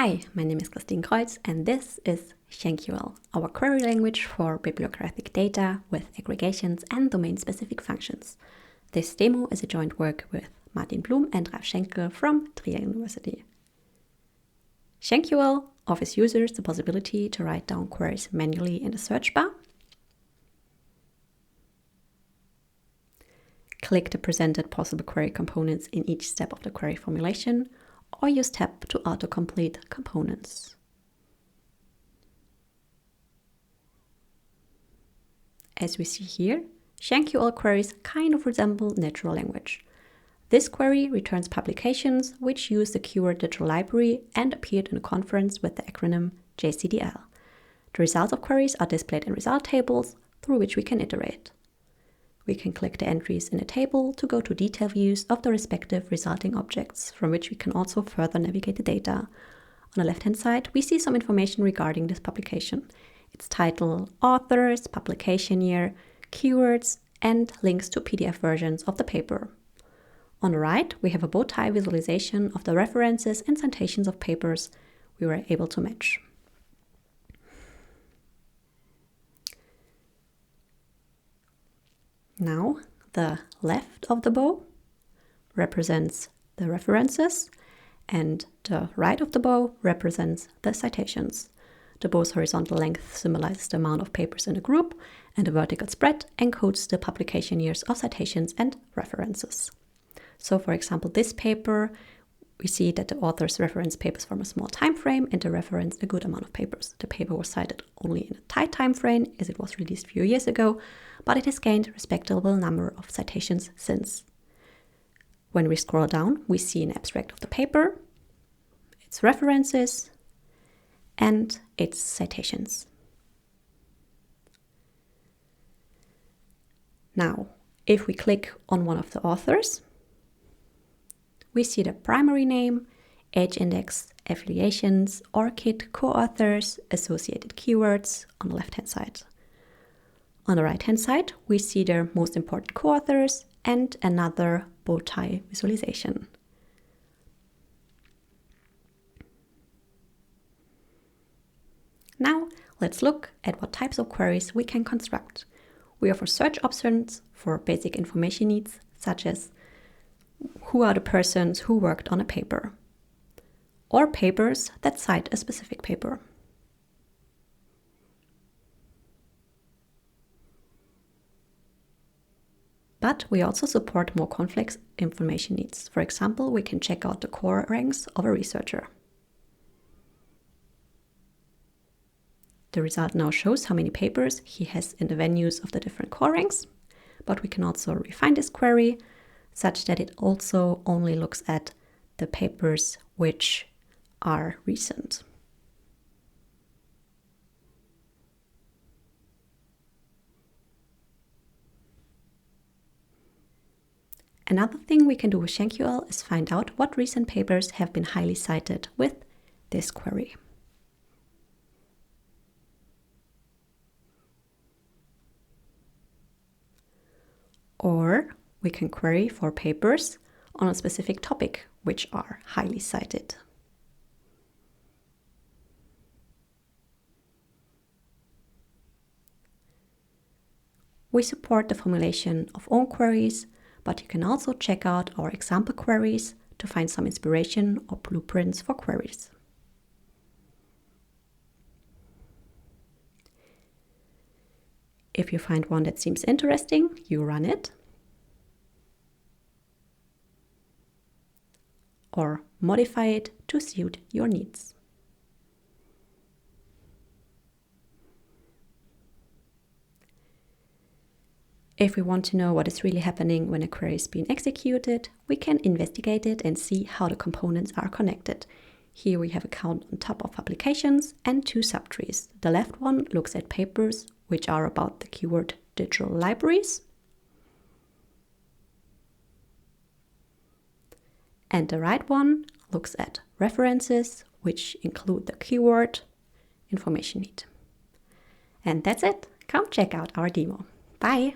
Hi, my name is Christin Kreutz and this is SchenQL, our query language for bibliographic data with aggregations and domain-specific functions. This demo is a joint work with Martin Blum and Ralf Schenkel from Trier University. SchenQL offers users the possibility to write down queries manually in the search bar. Click the presented possible query components in each step of the query formulation, or use Tab to autocomplete components. As we see here, SchenQL queries kind of resemble natural language. This query returns publications which use the keyword digital library and appeared in a conference with the acronym JCDL. The results of queries are displayed in result tables through which we can iterate. We can click the entries in a table to go to detailed views of the respective resulting objects, from which we can also further navigate the data. On the left-hand side, we see some information regarding this publication. Its title, authors, publication year, keywords, and links to PDF versions of the paper. On the right, we have a bow tie visualization of the references and citations of papers we were able to match. Now, the left of the bow represents the references and the right of the bow represents the citations. The bow's horizontal length symbolizes the amount of papers in a group, and the vertical spread encodes the publication years of citations and references. So, for example, this paper, we see that the authors reference papers from a small time frame and they reference a good amount of papers. The paper was cited only in a tight time frame as it was released a few years ago, but it has gained a respectable number of citations since. When we scroll down, we see an abstract of the paper, its references, and its citations. Now, if we click on one of the authors, we see the primary name, age index, affiliations, ORCID, co-authors, associated keywords on the left-hand side. On the right-hand side, we see their most important co-authors and another bow tie visualization. Now, let's look at what types of queries we can construct. We offer search options for basic information needs, such as who are the persons who worked on a paper, or papers that cite a specific paper. But we also support more complex information needs. For example, we can check out the core ranks of a researcher. The result now shows how many papers he has in the venues of the different core ranks, but we can also refine this query such that it also only looks at the papers which are recent. Another thing we can do with SchenQL is find out what recent papers have been highly cited with this query. Or we can query for papers on a specific topic which are highly cited. We support the formulation of own queries, but you can also check out our example queries to find some inspiration or blueprints for queries. If you find one that seems interesting, you run it or modify it to suit your needs. If we want to know what is really happening when a query is being executed, we can investigate it and see how the components are connected. Here we have a count on top of publications and two subtrees. The left one looks at papers which are about the keyword digital libraries. And the right one looks at references, which include the keyword information need. And that's it. Come check out our demo. Bye!